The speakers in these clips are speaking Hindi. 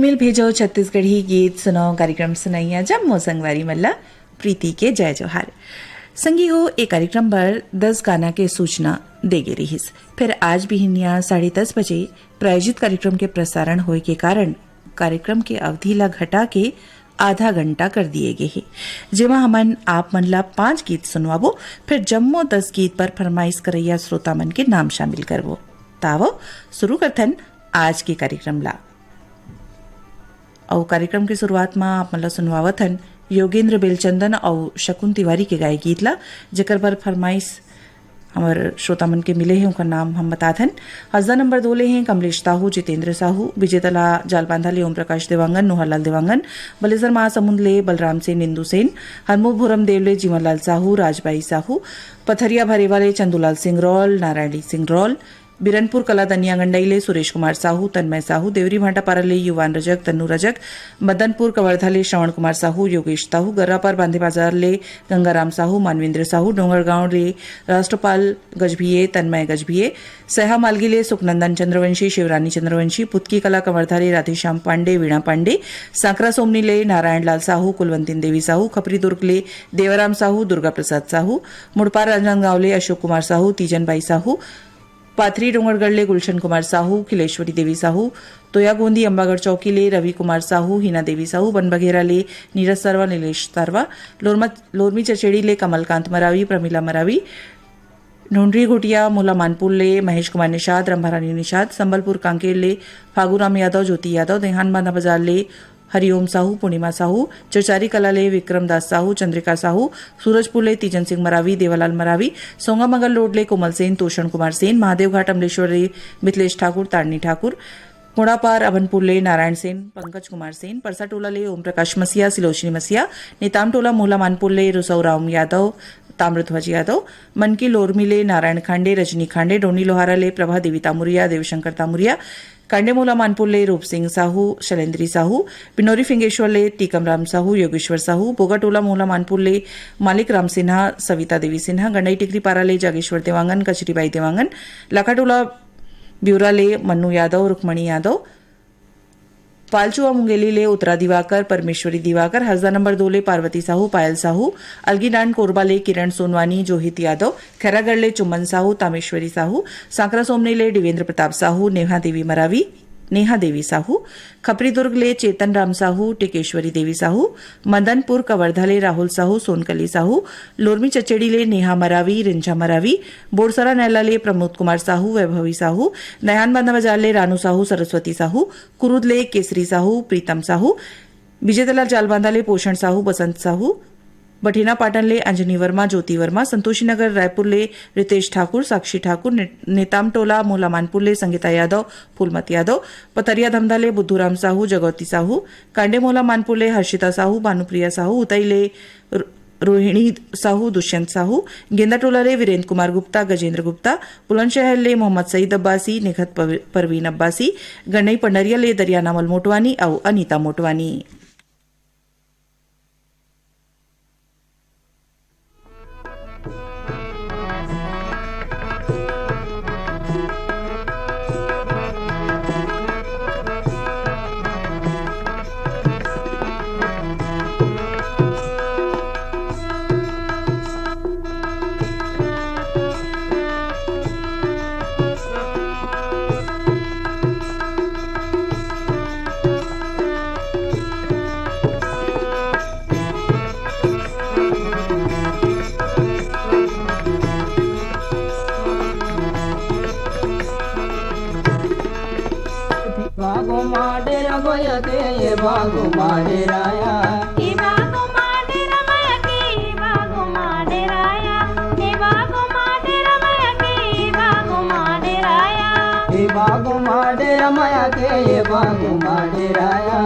ईमेल भेजो छत्तीसगढ़ी गीत सुनाओ कार्यक्रम सुनाइया जम्मो संगवारी मल्ला प्रीति के जय जोहार संगी हो एक कार्यक्रम पर 10 गाना के सूचना देगे रहीस। फिर आज भी हिनिया 10:30 बजे प्रायोजित कार्यक्रम के प्रसारण होए के कारण कार्यक्रम के अवधि ला घटा के आधा घंटा कर दिए गए हैं, जेमा हमन आप मन ला 5 गीत सुनवाबो। फिर जम्मो 10 गीत पर फरमाइश करैया श्रोता मन के नाम शामिल करबो। तावो शुरू करथन आज के कार्यक्रम ला। और कार्यक्रम की शुरुआत में आप मतलब सुनवावत हन योगेंद्र बेलचंदन और शकुन तिवारी के गाय गीत ला, जेकर पर फरमाइश हमार श्रोता मन के मिले हैं। उनका नाम हम बता हन। हज़ा नंबर 2 ले हैं कमलेश साहू, जितेंद्र साहू, विजेतला जालबांधा ले ओम प्रकाश देवांगन, नोहरलाल देवांगन, बलेसर महासमुंद ले बलराम सेन, इंदू सेन, हरमुभुरम देव ले जीवनलाल साहू, राजबाई साहू, पथरिया भरेवा ले चंदूलाल सिंह रॉल, नारायणी सिंह रॉल, बिरनपुर कला दनिया गंडई ले सुरेश कुमार साहू, तन्मय साहू, देवरी भाटापारा ले युवान रजक, तन्नू रजक, मदनपुर कवर्धा ले श्रवण कुमार साहू, योगेश साहू, गर्रापर बांधे बाजार ले गंगाराम साहू, मानवेंद्र साहू, डोंगरगांव ले राष्ट्रपाल गजभिये, तन्मय गजभिये, सहा मालगी ले सुखनंदन चंद्रवंशी, शिवरानी चंद्रवंशी, पुतकी कला कवर्धा ले राधेश्याम पांडे, वीणा पांडे, सांकरा सोमनी ले नारायण लाल साहू, कुलवंतीन देवी साहू, खपरी दुर्ग ले देवराम साहू, दुर्गा प्रसाद साहू, मुड़पार राजनांदगांव ले अशोक कुमार साहू, तीजनबाई साहू, पाथरी डोंगरगढ़ ले गुलशन कुमार साहू, खिलेश्वरी देवी साहू, तोया गोंदी अंबागढ़ चौकी ले रवि कुमार साहू, हिना देवी साहू, बनबघेरा ले नीरज सरवा, नीलेश सरवा, लोरमी चचेड़ी ले कमलकांत मरावी, प्रमिला मरावी, ढूंढरी घुटिया मोला मानपुर ले महेश कुमार निषाद, रंभारानी निषाद, संबलपुर कांकेर ले फागूराम यादव, ज्योति यादव, देहान बांधा बाजार ले हरिओम साहू, पूर्णिमा साहू, चौचारी कला ले विक्रम दास साहू, चंद्रिका साहू, सूरजपुर ले तीजन सिंह मरावी, देवालाल मरावी, सोंगामंगल रोड ले कोमल सेन, तोषण कुमार सेन, महादेव घाट अमलेश्वर ले मिथिलेश ठाकुर, तारणी ठाकुर, कुड़ापार अभनपुर ले नारायण सेन, पंकज कुमार सेन, परसा टोला ले ओम प्रकाश मसिया, सिलोचनी मसिया, नेताम टोला मोहला मानपुर ले रुसौ राम यादव, ताम्रध्वज यादव, मनकी लोरमी ले नारायण खांडे, रजनी खांडे, डोनी लोहारा ले प्रभा देवी तामुरिया, देवशंकर तामुरिया, कांडेमोला मानपुर ले रूप सिंह साहू, शैलेंद्री साहू, पिनोरी फिंगेश्वर ले टीकम राम साहू, योगेश्वर साहू, बोगाटोला मोहला मानपुर ले मालिक राम सिन्हा, सविता देवी सिन्हा, गंडई टिकरी पारा ले जागेश्वर देवांगन, कचरीबाई देवांगन, लाखाटोला ब्यूरा ले मन्नू यादव, रुक्मणी यादव, पालचुआ मुंगेली ले उत्तरा दिवाकर, परमेश्वरी दिवाकर, हज़ा नंबर 2 ले पार्वती साहू, पायल साहू, अलगीडांड कोरबा ले किरण सोनवानी, जोहित यादव, खैरागढ़ ले चुम्बन साहू, तामेश्वरी साहू, सांकरा सोमनी ले देवेंद्र प्रताप साहू, नेहा देवी साहू, खपरी दुर्ग ले चेतन राम साहू, टिकेश्वरी देवी साहू, मदनपुर कवर्धा ले राहुल साहू, सोनकली साहू, लोरमी चचेड़ी ले नेहा मरावी, रिंझा मरावी, बोरसरा नैला ले प्रमोद कुमार साहू, वैभवी साहू, नयान बांधा बाजार ले रानू साहू, सरस्वती साहू, कुरुद ले केसरी साहू, प्रीतम साहू, विजेतला जालबांधा ले पोषण साहू, बसंत साहू, बठिना पाटन ले अंजनी वर्मा, ज्योति वर्मा, संतोषी नगर रायपुर ले रितेश ठाकुर, साक्षी ठाकुर, नेताम टोला मोला मानपुर ले संगीता यादव, फूलमत यादव, पतरिया धमधा ले बुद्धूराम साहू, जगौती साहू, कांडे मोला मानपुर ले हर्षिता साहू, भानुप्रिया साहू, उतई ले रोहिणी साहू, दुष्यंत साहू, गेंदा टोला ले वीरेंद्र कुमार गुप्ता, गजेंद्र गुप्ता, बुलंदशहर ले मोहम्मद सईद अब्बासी, निखत परवीन अब्बासी, गन्नई पंडरिया ले दरियाना मल मोटवानी और अनीता मोटवानी। बागो माडे राया, बागो माडे रमया की बागो माडे राया, बागो माडे रमया की बागो माडे राया, बागो माडे रमया के बागो माडे राया,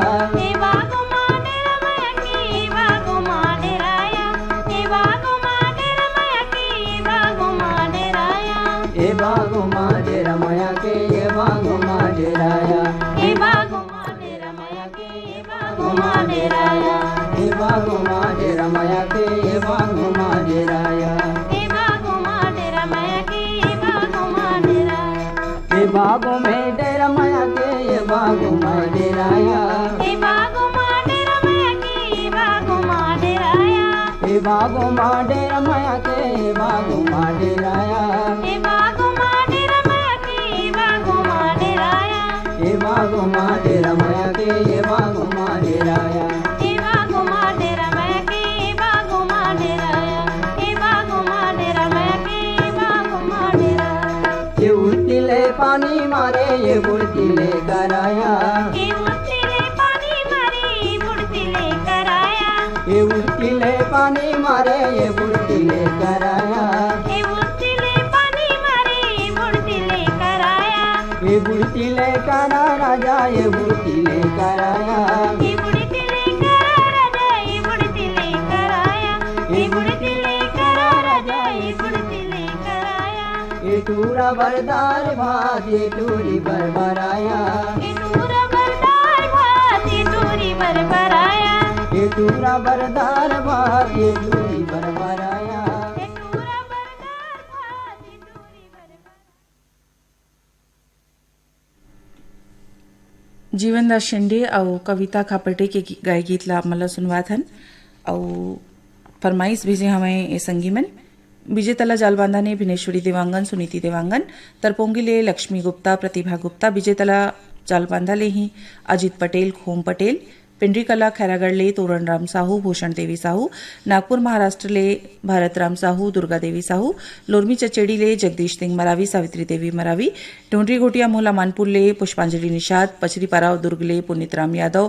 बागो माडे रमया की बागो माडे राया, बागो माडे रमया की बागो माडे राया, बागो माडे रमया के बागो माडे राया, बागो माडे रमया की बागो माडे राया, बागो माडे रमया के बागो माडे राया, बागो माडे रमया की बागो माडे राया, बागो मेडे रमया के बागो माडे राया। बागो माडे रमया के ये बागो माडे राया ये बागो माडे रमया के ये बागो माडे राया ये बागो माडे रमया के ये बागो माडे राया ये बागो माडे रमया के ये बागो माडे राया ये बागो माडे रमया के ये बागो माडे राया ये उठिले पानी मारे ये बुढ़तिले कराया ये उठिले पानी मारे ये बुढ़तिले कराया ये उठिले पानी मारे ये बुढ़तिले कराया ये उठिले पानी मारे ये बुढ़तिले कराया ये बुढ़तिले करा राजा ये बुढ़तिले कराया ये बुढ़तिले करा राजा ये बुढ़तिले कराया ये बुढ़तिले करा राजा ये बुढ़तिले कराया ये टूरा बरदार भात ये टूरी बरबराया ये टूरा बरदार भात ये टूरी बरबराया ये टूरा बरदार भात ये टूरी बरबराया ये टूरा बरदार भात ये टूरी बरबराया जीवनदास शिंदे और कविता खापटे के गाय गीत ला मला सुनवात हन और फरमाइश भेजे हमें ए संगीमन विजय तला जालबांधा ने भिनेश्वरी देवांगन सुनीति देवांगन तरपोंगिले लक्ष्मी गुप्ता प्रतिभा गुप्ता विजय तला जालबांधा ले ही अजित पटेल खोम पटेल पिंडरी कला खैरागढ़ तोरण राम साहू भूषण देवी साहू नागपुर महाराष्ट्र ले भारत राम साहू दुर्गा देवी साहू लोरमी चचेड़ी ले जगदीश सिंह मरावी सावित्री देवी मरावी ढूंढरी घोटिया मोहला मानपुर ले पुष्पांजलि निषाद पचरी पाराव दुर्ग ले पुनीत राम यादव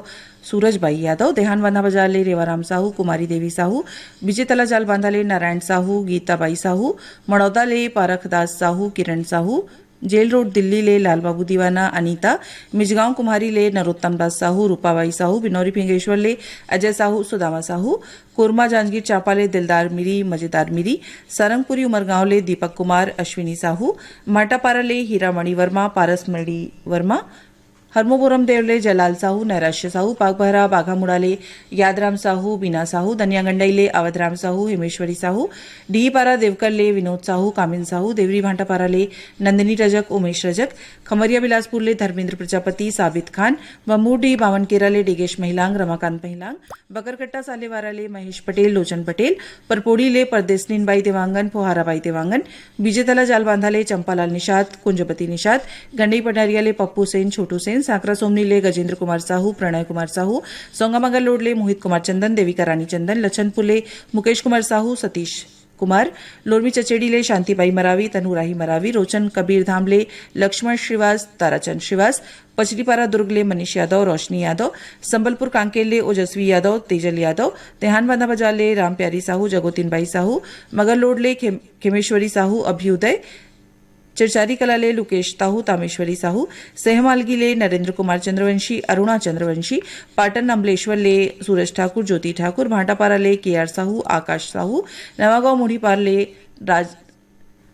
सूरजबाई यादव देहानबांधा बाजार ले रेवाराम साहू कुमारी देवी साहू विजेतला जाल बांधा ले नारायण साहू गीताबाई साहू मड़ौदा ले पारखदास साहू किरण साहू जेल रोड दिल्ली ले लालबाबू दीवाना अनीता मिजगांव कुम्हारी ले नरोत्तम दास साहू रूपाबाई साहू बिनौरी फिंगेश्वर ले अजय साहू सुदामा साहू कोरमा जांजगीर चांपा ले दिलदार मिरी मजेदार मिरी सारंगपुरी उमरगांव ले दीपक कुमार अश्विनी साहू माटापारा ले हीरामणि वर्मा पारसमणि वर्मा हरमोपुरम देवले जलाल साहू नैराश्य साहू पागबहरा बाघामुड़ा ले यादराम साहू बीना साहू दनियागंडई ले अवधराम साहू हेमेश्वरी साहू डीपारा देवकर ले विनोद साहू कामिन साहू देवरी भांटापारा ले नंदिनी रजक उमेश रजक खमरिया बिलासपुर ले धर्मेंद्र प्रजापति साबित खान बमूडी बावनकेरा ले डिगेश महिलांग रमाकांत महिलांग बकरकट्टा सालेवारा ले महेश पटेल लोचन पटेल परपोड़ी ले परदेसनीनबाई देवांगन फुहाराबाई देवांगन विजेतला जालबांधा ले चंपालाल निषाद कुंजपति निषाद गंडई पटारिया ले पप्पू सेन छोटू सेन साकरा सोमनी ले गजेंद्र कुमार साहू प्रणय कुमार साहू सोंगामंगल रोड ले मोहित कुमार चंदन देविका रानी चंदन लछनपुर ले मुकेश कुमार साहू सतीश कुमार लोरमी चचेड़ी ले शांतिबाई मरावी तनुराही मरावी रोचन कबीरधाम ले लक्ष्मण श्रीवास ताराचंद श्रीवास पचरीपारा दुर्ग ले मनीष यादव रोशनी यादव संबलपुर कांकेर ले ओजस्वी यादव तेजल यादव देहानबांधा बाजार ले राम प्यारी साहू जगोतीनबाई साहू मगर लोड ले खेमेश्वरी साहू अभ्युदय चिरचारी कला ले लुकेश साहू तामेश्वरी साहू सहमालगी ले नरेंद्र कुमार चंद्रवंशी अरुणा चंद्रवंशी पाटन अम्बलेश्वर ले सूरज ठाकुर ज्योति ठाकुर भाटापारा ले केआर साहू आकाश साहू नवागांव मुढ़ीपार ले राज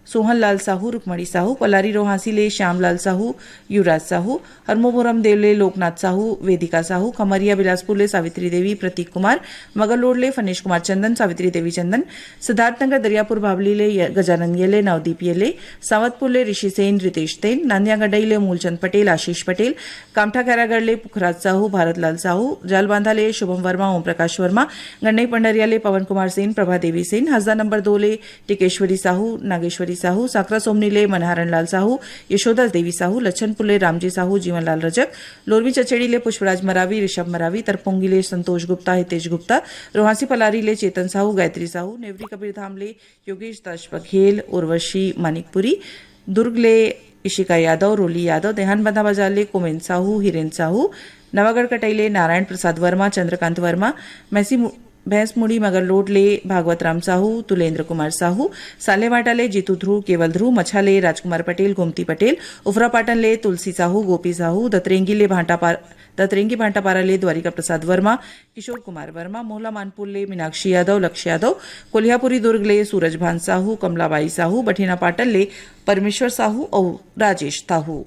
सोहनलाल साहू रुक्मणी साहू पलारी रोहासी ले श्यामलाल साहू युवराज साहू हरमोपुरम देव ले लोकनाथ साहू वेदिका साहू खमरिया बिलासपुर ले सावित्री देवी प्रतीक कुमार मगरलोड ले फनेश कुमार चंदन सावित्री देवी चंदन सिद्धार्थनगर दरियापुर भावली ले गजानन येले नवदीप येले सावतपुर ले ऋषि सेन रितेश सेन नांदियागढ़ई ले मूलचंद पटेल आशीष पटेल कामठा खैरागढ़ ले पुखराज साहू भारतलाल साहू जालबांधा ले शुभम वर्मा ओम प्रकाश वर्मा गन्नई पंडरिया ले पवन कुमार सेन प्रभा देवी सेन हसदा नंबर 2 ले टिकेश्वरी साहू नागेश्वरी साहू साकरा सोमनी ले मनहरण लाल साहू यशोदा देवी साहू लच्छनपुर ले रामजी साहू जीवनलाल रजक लोरमी चचेड़ी ले पुष्पराज मरावी ऋषभ मरावी तरपोंगी ले संतोष गुप्ता हितेश गुप्ता रोहासी पलारी ले चेतन साहू गायत्री साहू नेवरी कबीरधाम ले योगेश दास बघेल उर्वशी मानिकपुरी दुर्ग ले इशिका यादव रोली यादव देहानबांधा बाजार ले कोमेन साहू हिरेन साहू नवागढ़ कटई ले नारायण प्रसाद वर्मा चंद्रकांत वर्मा मैसी भैंसमुड़ी मगरलोड ले भागवत राम साहू तुलेंद्र कुमार साहू सालेवाटा ले जीतू ध्रुव केवल ध्रुव मछा ले राजकुमार पटेल गोमती पटेल उफरापाटन ले तुलसी साहू गोपी साहू दतरेंगी भांटापारा ले द्वारिका प्रसाद वर्मा किशोर कुमार वर्मा मोहला मानपुर ले मीनाक्षी यादव लक्ष्य यादव कोल्हापुरी दुर्ग ले सूरज भान साहू कमलाबाई साहू बठिना पाटन ले परमेश्वर साहू और राजेश साहू।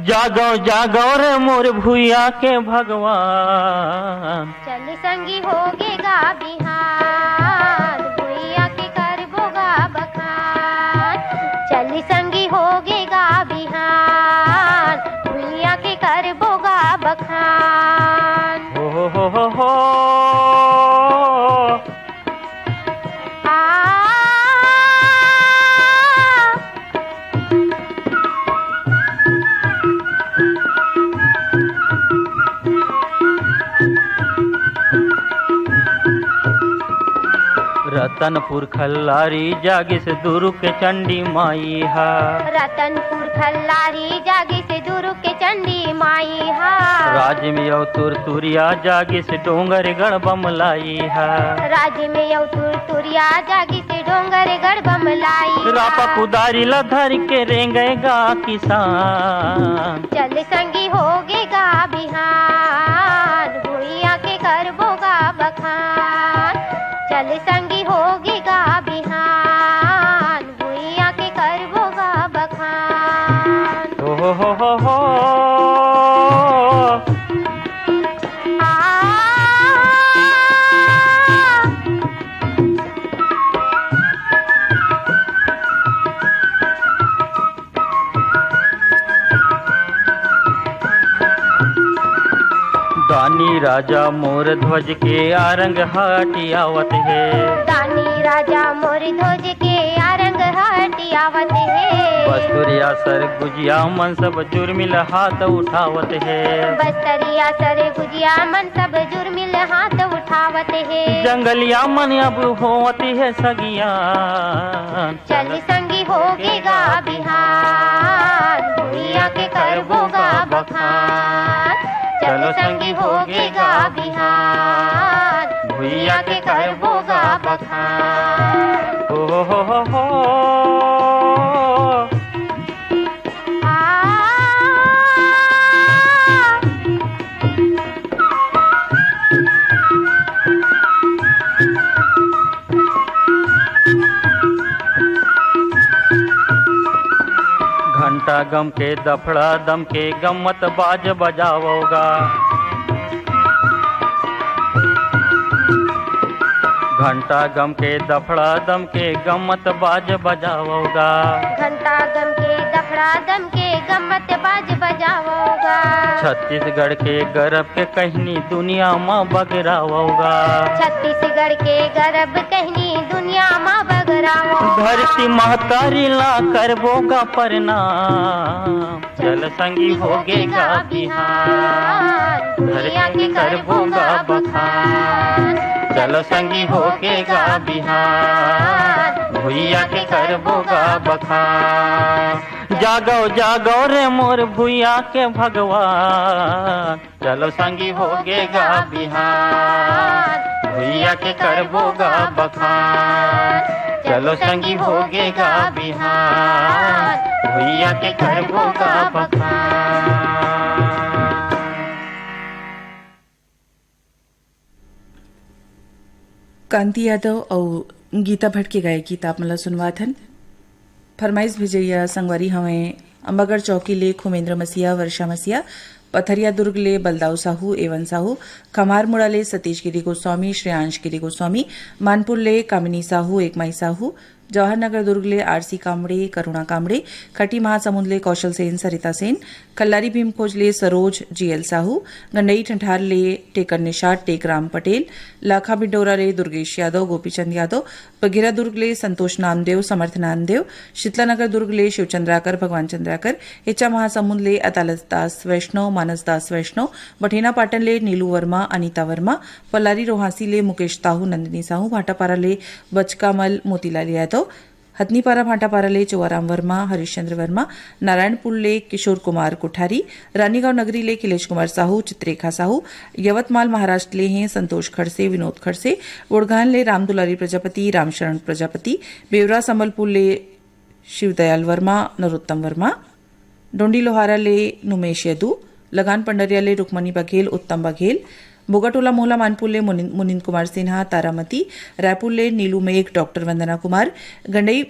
जागो जागो रे मोर भुइया के भगवान चल संगी होगे गा बिहान भुइया के करबो गा चली संगी होगेगा बिहान भुइया के करबोगा बखान हो आ रतनपुर खल्लारी जागे से दुरु के चंडी माई हा रतनपुर खल्लारी जागी से दुरु के चंडी माई हा राज में यौ तुरिया जागे से डोंगर गढ़ बमलाई हा राज्य में यौ तुरिया जागी से डोंगर गढ़ बमलाई रापा कुदारी लधर के रेंगेगा किसान चल संगी होगेगा बिहान भुइया के करबोगा बखान चल संगी होगेगा बिहान भुइया के करबोगा बखान हो आ दानी राजा मोर ध्वज के आरंग हाटी आवत है दानी राजा मोर ध्वज के आरंग हटी आवत है बस्तुरिया सर गुजिया मन सब जुर्मिल हाथ उठावत है बस्तरिया सर गुजिया मन सब जुर्मिल हाथ उठावत है जंगलिया मन अब होवत है सगिया चल संगी होगेगा बिहान भुइया के करबोगा बखान चल संगी होगेगा बिहान भुइया के करबोगा बखान हो आ घंटा गम के दफड़ा दम के गम्मत बाज बजावोगा घंटा गम के दफड़ा दम के गम्मत बाज बजावोगा घंटा गम के दफड़ा दम के गम्मत बाज बजावोगा छत्तीसगढ़ के गर्भ के कहनी दुनिया में बगरावोगा छत्तीसगढ़ के गर्भ कहनी दुनिया माँ बगरावो धरती महतारी ला करबोगा प्रणाम चल संगी होगेगा बिहान भुइया के करबोगा बखान चलो संगी होगेगा बिहान भुइया के करबोगा बखान जागो जागो रे मोर भुइया के भगवान चलो संगी होगेगा बिहान भुइया के करबोगा बखान चलो संगी होगेगा बिहान भुइया के करबोगा बखान। कांति यादव और गीता भट्ट के गाय गीत आप मला सुनवाथन फरमाइश भेजैया संगवारी हमें अंबागढ़ चौकी ले खुमेंद्र मसिया वर्षा मसिया पथरिया दुर्ग ले बलदाऊ साहू एवं साहू खमार मुड़ा ले सतीश गिरी गोस्वामी श्रेयांश गिरी गोस्वामी मानपुर ले कामिनी साहू एकमाई साहू जवाहर नगर दुर्ग ले आरसी कामड़े करुणा कामड़े खटी महासमुंद ले कौशल सेन सरिता सेन कल्लारी भीम खोज ले सरोज जीएल साहू गंडई ठंठार ले टेकर निषाद टेकराम पटेल लाखा बिडोरा ले दुर्गेश यादव गोपीचंद यादव बघेरा दुर्ग ले संतोष नामदेव समर्थ नामदेव शीतलानगर दुर्ग ले शिवचंद्राकर भगवान चंद्राकर हेचा महासमुंद ले अदालत दास वैष्णव मानस दास वैष्णव बठेना पाटन ले नीलू वर्मा अनीता वर्मा पल्लारी रोहासी ले मुकेश ताहू नंदिनी साहू भाटापारा ले बचकामल मोतीलाल यादव हथनीपारा भाटापारा ले चोवाराम वर्मा हरिश्चंद्र वर्मा नारायणपुर ले किशोर कुमार कोठारी रानीगांव नगरी ले किलेश कुमार साहू चित्रेखा साहू यवतमाल महाराष्ट्र ले हैं संतोष खड़से विनोद खड़से वोड़गान ले रामदुलारी प्रजापति रामशरण प्रजापति बेवरा संबलपुर ले शिवदयाल वर्मा नरोत्तम वर्मा डोंडी लोहारा ले नुमेश यदू लगान पंडरिया ले रुक्मणी बघेल उत्तम बघेल बोगाटोला मोहला मानपुर ले मुनिंद कुमार सिन्हा तारामती रायपुर ले नीलू मेघ डॉक्टर वंदना कुमार गंडई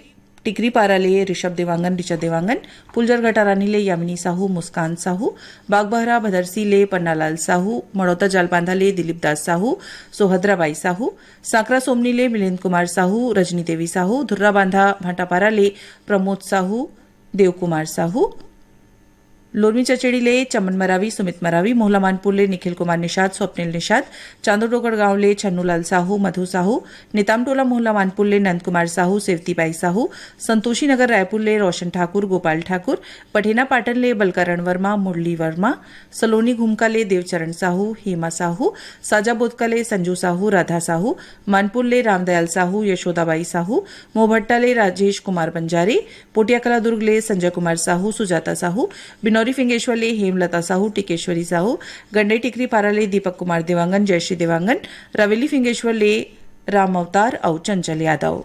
टिकरी पारा ले ऋषभ देवांगन ऋचा देवांगन, पुलजर घटारानी ले यामिनी साहू मुस्कान साहू, बागबहरा भदरसी ले पन्नालाल साहू, मड़ौता जालबांधा ले दिलीप दास साहू, सोहद्राबाई साहू, सांकरा सोमनी ले मिलिंद कुमार साहू, रजनी देवी साहू, धुर्रा बांधा भाटापारा ले प्रमोद साहू, देव कुमार साहू, लोरमी चचेड़ी ले चमन मरावी सुमित मरावी, मोहला मानपुर ले निखिल कुमार निषाद स्वप्निल निषाद, चांदोडोगढ़ गांव ले छन्नूलाल साहू मधु साहू, नितामटोला मोहला मानपुर ले नंद कुमार साहू सेवतीबाई साहू, संतोषी नगर रायपुर ले रोशन ठाकुर गोपाल ठाकुर, पठेना पाटन ले बलकरण वर्मा मुरली वर्मा, सलोनी घुमका ले देवचरण साहू हेमा साहू, साजा बोधका ले संजू साहू राधा साहू, मानपुर ले रामदयाल साहू यशोदाबाई साहू, मोहभट्टा ले राजेश कुमार बंजारे, पोटियाकला दुर्ग ले संजय कुमार साहू सुजाता साहू, बिनौरी फिंगेश्वर ले हेमलता साहू टिकेश्वरी साहू, गंडई टिकरी पारा ले दीपक कुमार देवांगन जयश्री देवांगन, रवेली फिंगेश्वर ले राम अवतार और चंचल यादव।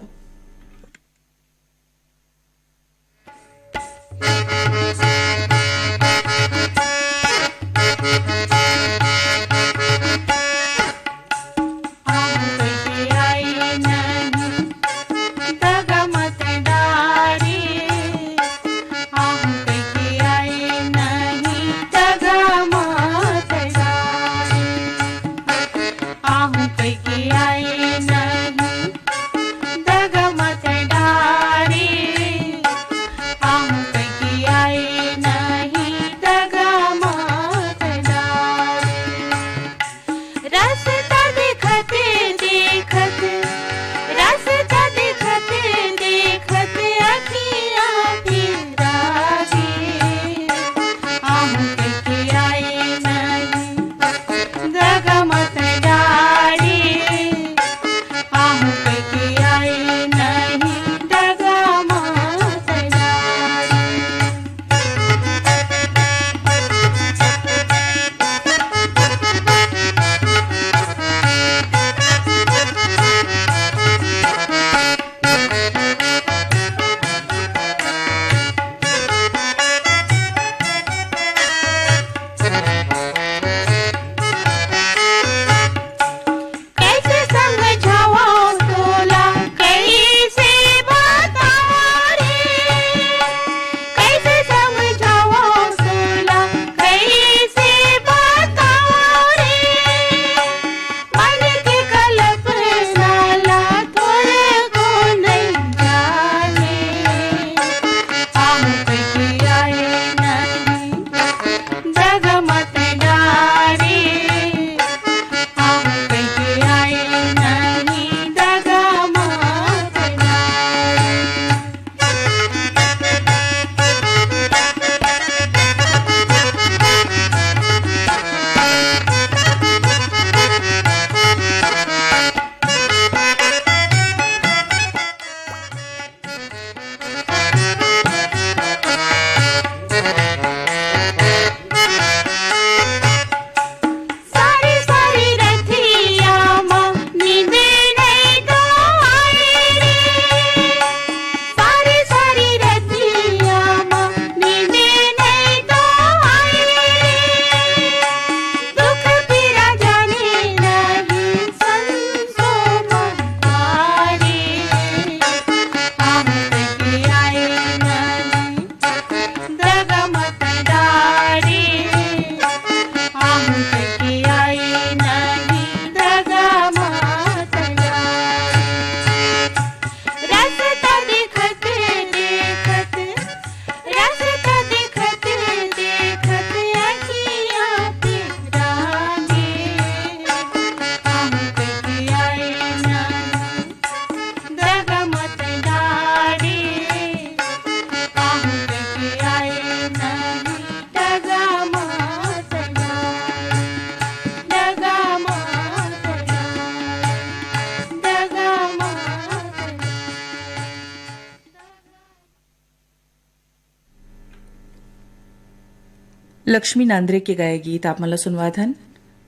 लक्ष्मी नांद्रे के गाए गीत आप मला सुनवाधन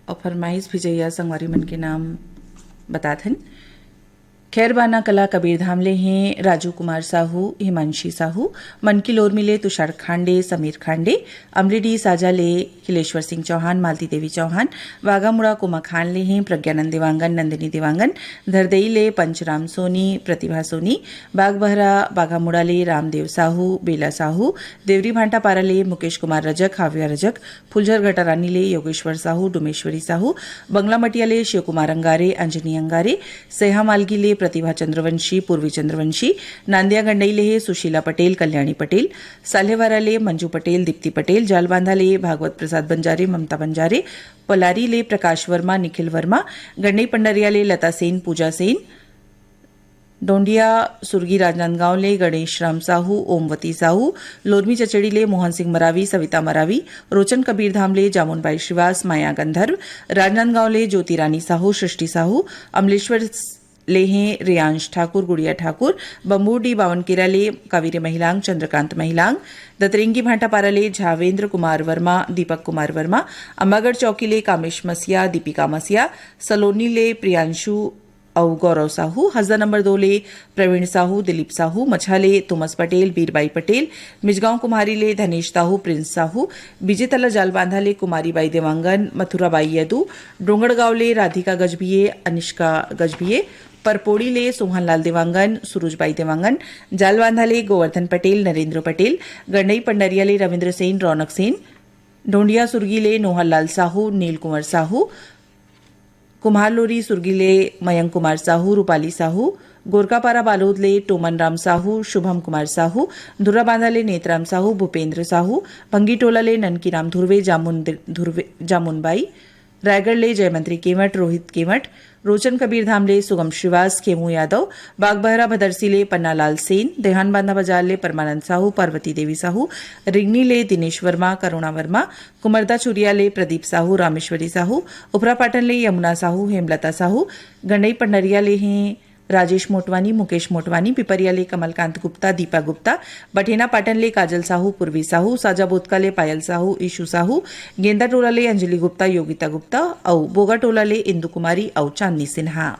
और फरमाइश भिजैया संगवारी मन के नाम बताथन खैरबाना कला कबीरधाम ले हैं राजू कुमार साहू, हिमांशी साहू, मनकिलोर मिले तुषार खांडे, समीर खांडे, अमलेडी साजा ले हिलेश्वर सिंह चौहान, मालती देवी चौहान, वाघामुड़ा कुमा खान ले हैं प्रज्ञानंद देवांगन, नंदिनी देवांगन, धरदई ले पंचराम सोनी, प्रतिभा सोनी, बागबहरा बाघामुड़ा ले रामदेव साहू, बेला साहू, देवरी भांटा पारा ले मुकेश कुमार रजक, हाविया रजक, फुलझर घटारानी ले योगेश्वर साहू, डुमेश्वरी साहू, बंगला मटिया ले शिवकुमार अंगारे, अंजनी अंगारे, सेहा मालगी ले प्रतिभा चंद्रवंशी, पूर्वी चंद्रवंशी, नांदिया गंडई ले सुशीला पटेल, कल्याणी पटेल, सालेवारा ले मंजू पटेल, दीप्ति पटेल, जालबांधा ले भागवत प्रसाद बंजारे, ममता बंजारे, पलारी ले प्रकाश वर्मा, निखिल वर्मा, गंडई पंडरिया ले लता सेन, पूजा सेन, डोंडिया सुरगी राजनांदगांव ले गणेश राम साहू, ओमवती साहू, लोरमी चचेड़ी ले मोहन सिंह मरावी, सविता मरावी, रोचन कबीरधाम ले जामुनबाई श्रीवास, माया गंधर्व, राजनांदगांव ले ज्योति रानी साहू, सृष्टि साहू, अमलेश्वर ले हैं रियांश ठाकुर, गुड़िया ठाकुर, बम्बूडी बावनकेरा ले कावेरी महिलांग, चंद्रकांत महिलांग, दतरेंगी भाटापारा ले झावेंद्र कुमार वर्मा, दीपक कुमार वर्मा, अंबागढ़ चौकी ले कामेश मसिया, दीपिका मसिया, सलोनी ले प्रियांशु औ गौरव साहू, हजदा नंबर 2 ले प्रवीण साहू, दिलीप साहू, मछाले तोमस पटेल, बीरबाई पटेल, मिजगांव कुमारी ले धनेश साहू, प्रिंस साहू, बीजेतला जालबांधा ले कुमारीबाई देवांगन, मथुराबाई यदू, डोंगरगांव ले राधिका गजभिये, अनिष्का गजभिये, परपोड़ी ले सोहनलाल देवांगन, सुरुजबाई देवांगन, जालबांधा ले गोवर्धन पटेल, नरेंद्र पटेल, गंडई पंडरिया ले रविंद्र सेन, रौनक सेन, ढोंडिया सुरगी ले नोहरलाल साहू, नील कुंवर साहू, कुम्हारलोरी सुरगीले मयंक कुमार साहू, रूपाली साहू, गोरकापारा बालोद ले टोमन राम साहू, शुभम कुमार साहू, धुर्रा बांधा ले नेतराम साहू, भूपेंद्र साहू, भंगी टोला ले ननकी राम धुर्वे, जामुनबाई, रायगढ़ ले जयमंत्री केवट, रोहित केवट, रोचन कबीरधाम ले सुगम श्रीवास, खेमू यादव, बागबहरा भदरसी ले पन्नालाल सेन, देहान बांधा बाजार ले परमानंद साहू, पार्वती देवी साहू, रिगनी ले दिनेश वर्मा, करुणा वर्मा, कुमरदा चुरिया ले प्रदीप साहू, रामेश्वरी साहू, उपरा पाटन ले यमुना साहू, हेमलता साहू, गंडई पंडरिया ले हैं राजेश मोटवानी, मुकेश मोटवानी, पिपरिया ले कमलकांत गुप्ता, दीपा गुप्ता, बठेना पाटन ले काजल साहू, पूर्वी साहू, साजा बोतका ले पायल साहू, ईशू साहू, गेंदा टोला ले अंजलि गुप्ता, योगिता गुप्ता, औ बोगा टोला ले इंदु कुमारी औ चांदनी सिन्हा।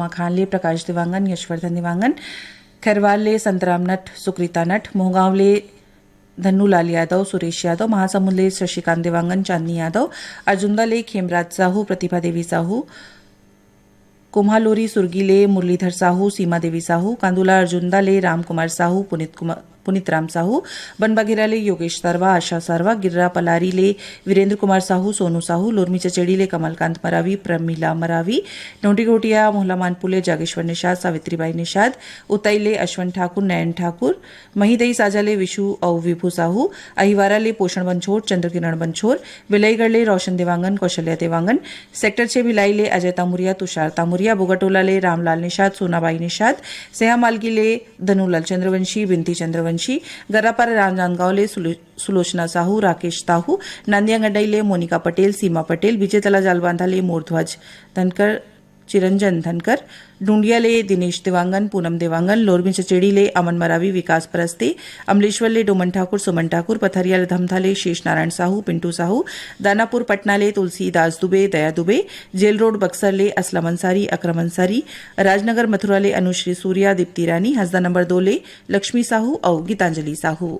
खानले प्रकाश देवांगन, यशवर्धन देवांगन, खैरवाल संतराम नट, सुकृता नट, मोहगांवले धन्नूलाल यादव, सुरेश यादव, महासमुंद शशिकांत देवांगन, चांदनी यादव, अर्जुंदा खेमराज साहू, प्रतिभा देवी साहू, कुम्हालोरी सुरगीले मुरलीधर साहू, सीमा देवी साहू, कांदुला अर्जुंदा रामकुमार साहू, पुनित राम साहू, बनबागिरा योगेश सरवा, आशा सरवा, गिर्रा पलारी वीरेंद्र कुमार साहू, सोनू साहू, लोरमी चचेड़ी कमलकांत मरावी, प्रमिला मरावी, नोटीकोटिया मोहला मानपुले जागेश्वर निषाद, सावित्रीबाई निषाद, उतई अश्वंत ठाकुर, नयन ठाकुर, महीदई साजा विशु और विभू साहू, अहिवारा पोषण बंछोर, चंद्रकिरण बंछोर, बिलईगढ़ रोशन देवांगन, कौशल्या देवांगन, सेक्टर 6 भिलाई अजय तामुरिया, तुषार तामुरिया, बोगटोला रामलाल निषाद, सोनाबाई निषाद, सेहामालगी धनुलाल चंद्रवंशी, बिनती चंद्रवंशी, गरापर राजनांदगांव सुलोचना साहू, राकेश ताहू, नांदियागड्डई मोनिका पटेल, सीमा पटेल, विजेतला जालबांधा मोरध्वज धनकर, चिरंजन धनकर, डूंडिया दिनेश देवांगन, पूनम देवांगन, लोरमी चचेड़ी अमन मरावी, विकास परस्ते, अमलेश्वर डोमन ठाकुर, सुमन ठाकुर, पथरिया धमथा शेष नारायण साहू, पिंटू साहू, दानापुर पटना तुलसीदास दुबे, दया दुबे, जेल रोड बक्सर असलम अंसारी, अकरम अंसारी, राजनगर मथुरा अनुश्री सूर्या, दीप्ति रानी, हसदा नंबर 2 लक्ष्मी साहू और गीतांजलि साहू।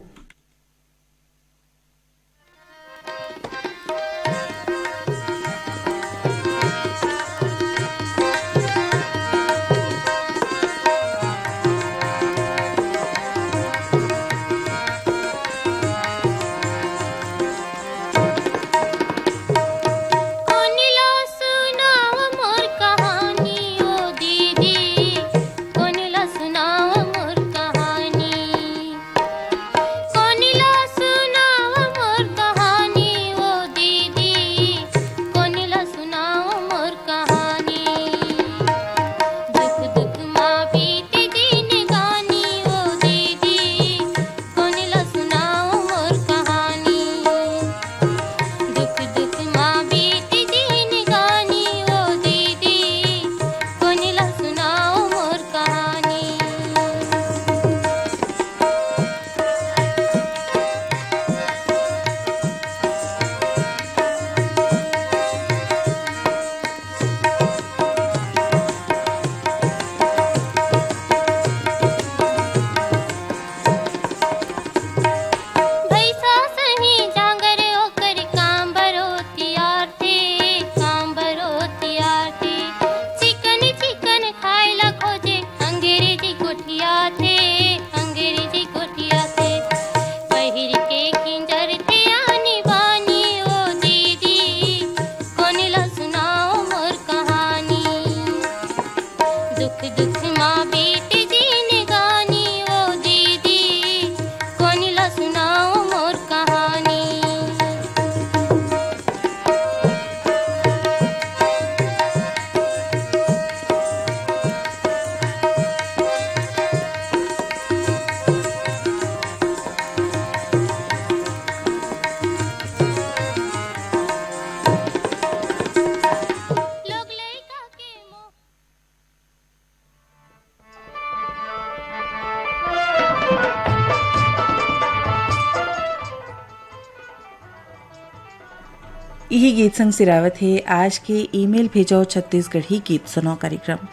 यही गीत संग सिरावत है आज के ईमेल भेजो छत्तीसगढ़ी गीत सुनो कार्यक्रम।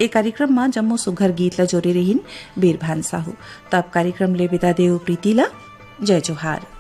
ए कार्यक्रम में जम्मू सुघर गीत ला जोरे रहीन बीरभान साहू। तब कार्यक्रम ले बिता देव प्रीतिला। जय जोहार।